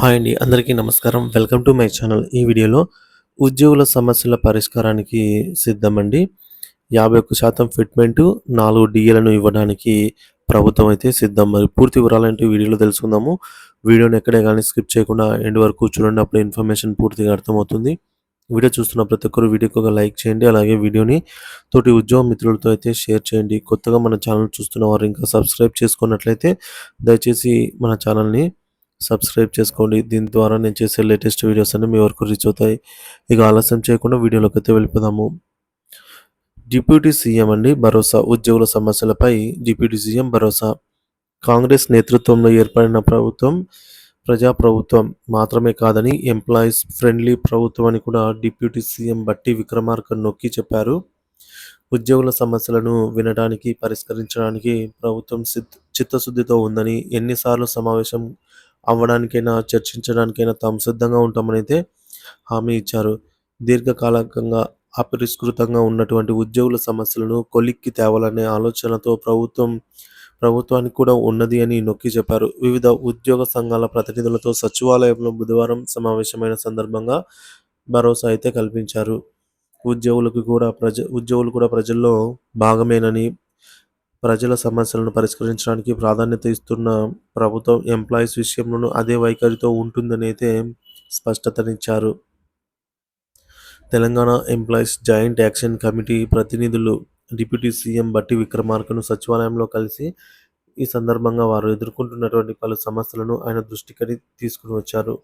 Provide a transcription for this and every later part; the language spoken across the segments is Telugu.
హాయ్ అండి. అందరికీ నమస్కారం. Welcome to my channel. ఈ వీడియోలో ఉద్యోగుల సమస్యల పరిష్కారానికి సిద్ధమండి. 51% ఫిట్‌మెంటు, 4 డీఏలను ఇవ్వడానికి ప్రభుత్వం అయితే సిద్ధం. మరి పూర్తి వివరాలేంటో ఈ వీడియోలో తెలుసుకుందాము. వీడియోని ఎక్కడే గాని స్కిప్ చేయకుండా ఎండ్ వరకు చూడండి. అప్పుడు ఇన్ఫర్మేషన్ పూర్తిగా అర్థమవుతుంది. వీడియో చూస్తున్న ప్రతి ఒక్కరు వీడియోకి ఒక లైక్ చేయండి. అలాగే వీడియోని తోటి ఉద్యోగ మిత్రులతో అయితే షేర్ చేయండి. కొత్తగా మన ఛానల్ చూస్తున్న వారు ఇంకా సబ్స్క్రైబ్ చేసుకున్నట్లయితే దయచేసి మన ఛానల్‌ని సబ్స్క్రైబ్ చేసుకోండి. దీని ద్వారా నేను చేసే లేటెస్ట్ వీడియోస్ అన్నీ మీ వరకు రీచ్ అవుతాయి. ఇక ఆలస్యం చేయకుండా వీడియోలోకైతే వెళ్ళిపోదాము. డిప్యూటీ సీఎం అండి భరోసా. ఉద్యోగుల సమస్యలపై డిప్యూటీ సీఎం భరోసా. కాంగ్రెస్ నేతృత్వంలో ఏర్పడిన ప్రభుత్వం ప్రజాప్రభుత్వం మాత్రమే కాదని ఎంప్లాయీస్ ఫ్రెండ్లీ ప్రభుత్వం అని కూడా డిప్యూటీ సీఎం బట్టి విక్రమార్క నొక్కి చెప్పారు. ఉద్యోగుల సమస్యలను వినడానికి, పరిష్కరించడానికి ప్రభుత్వం చిత్తశుద్ధితో ఉందని, ఎన్నిసార్లు సమావేశం అవ్వడానికైనా, చర్చించడానికైనా తాము సిద్ధంగా ఉంటామనైతే హామీ ఇచ్చారు. దీర్ఘకాలికంగా అపరిష్కృతంగా ఉన్నటువంటి ఉద్యోగుల సమస్యలను కొలిక్కి తేవాలనే ఆలోచనతో ప్రభుత్వానికి కూడా ఉన్నది అని నొక్కి చెప్పారు. వివిధ ఉద్యోగ సంఘాల ప్రతినిధులతో సచివాలయంలో బుధవారం సమావేశమైన సందర్భంగా భరోసా అయితే కల్పించారు. ఉద్యోగులు కూడా ప్రజల్లో భాగమేనని, ప్రజల సమస్యలను పరిష్కరించడానికి ప్రాధాన్యత ఇస్తున్న ప్రభుత్వం ఎంప్లాయీస్ విషయంలోనూ అదే వైఖరితో ఉంటుందని అయితే స్పష్టతనిచ్చారు. Telangana employees joint action committee ప్రతినిధులు డిప్యూటీ సీఎం బట్టి విక్రమార్కను సచివాలయంలో కలిసి ఈ సందర్భంగా వారు ఎదుర్కొంటున్నటువంటి పలు సమస్యలను ఆయన దృష్టికి తీసుకుని వచ్చారు.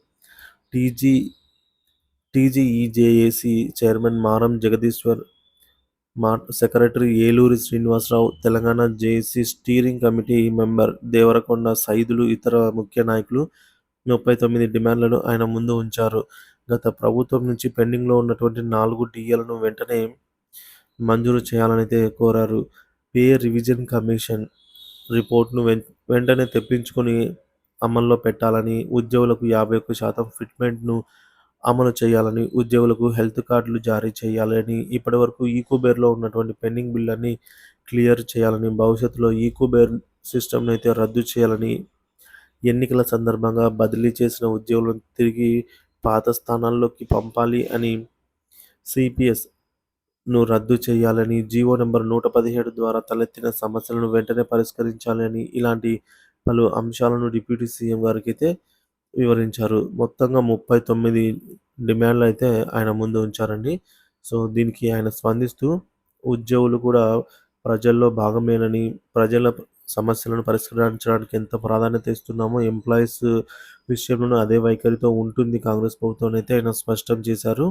TGEJAC chairman Maram Jagadishwar, secretary Eluri Srinivasarao, Telangana JAC steering committee member Devarakonda Saidulu, ఇతర ముఖ్య నాయకులు 39 డిమాండ్లను ఆయన ముందు ఉంచారు. గత ప్రభుత్వం నుంచి పెండింగ్లో ఉన్నటువంటి 4 డీఏలను వెంటనే మంజూరు చేయాలనైతే కోరారు. పే రివిజన్ కమిషన్ రిపోర్ట్ను వెంటనే తెప్పించుకొని అమల్లో పెట్టాలని, ఉద్యోగులకు 51% ఫిట్మెంట్ను అమలు చేయాలని, ఉద్యోగులకు హెల్త్ కార్డులు జారీ చేయాలని, ఇప్పటివరకు ఈకోబేర్లో ఉన్నటువంటి పెండింగ్ బిల్లులన్నీ క్లియర్ చేయాలని, భవిష్యత్తులో ఈకోబేర్ సిస్టమ్ను అయితే రద్దు చేయాలని, ఎన్నికల సందర్భంగా బదిలీ చేసిన ఉద్యోగులను తిరిగి పాత స్థానాల్లోకి పంపాలి అని, సిపిఎస్ను రద్దు చేయాలని, జీవో నెంబర్ 117 ద్వారా తలెత్తిన సమస్యలను వెంటనే పరిష్కరించాలని, ఇలాంటి పలు అంశాలను డిప్యూటీ సీఎం గారికి అయితే వివరించారు. మొత్తంగా 39 డిమాండ్లు అయితే ఆయన ముందు ఉంచారండి. సో దీనికి ఆయన స్పందిస్తూ ఉద్యోగులు కూడా ప్రజల్లో భాగమేనని, ప్రజల సమస్యలను పరిష్కరించడానికి ఎంత ప్రాధాన్యత ఇస్తున్నామో ఎంప్లాయీస్ విషయంలోనూ అదే వైఖరితో ఉంటుంది కాంగ్రెస్ ప్రభుత్వం అయితే ఆయన స్పష్టం చేశారు.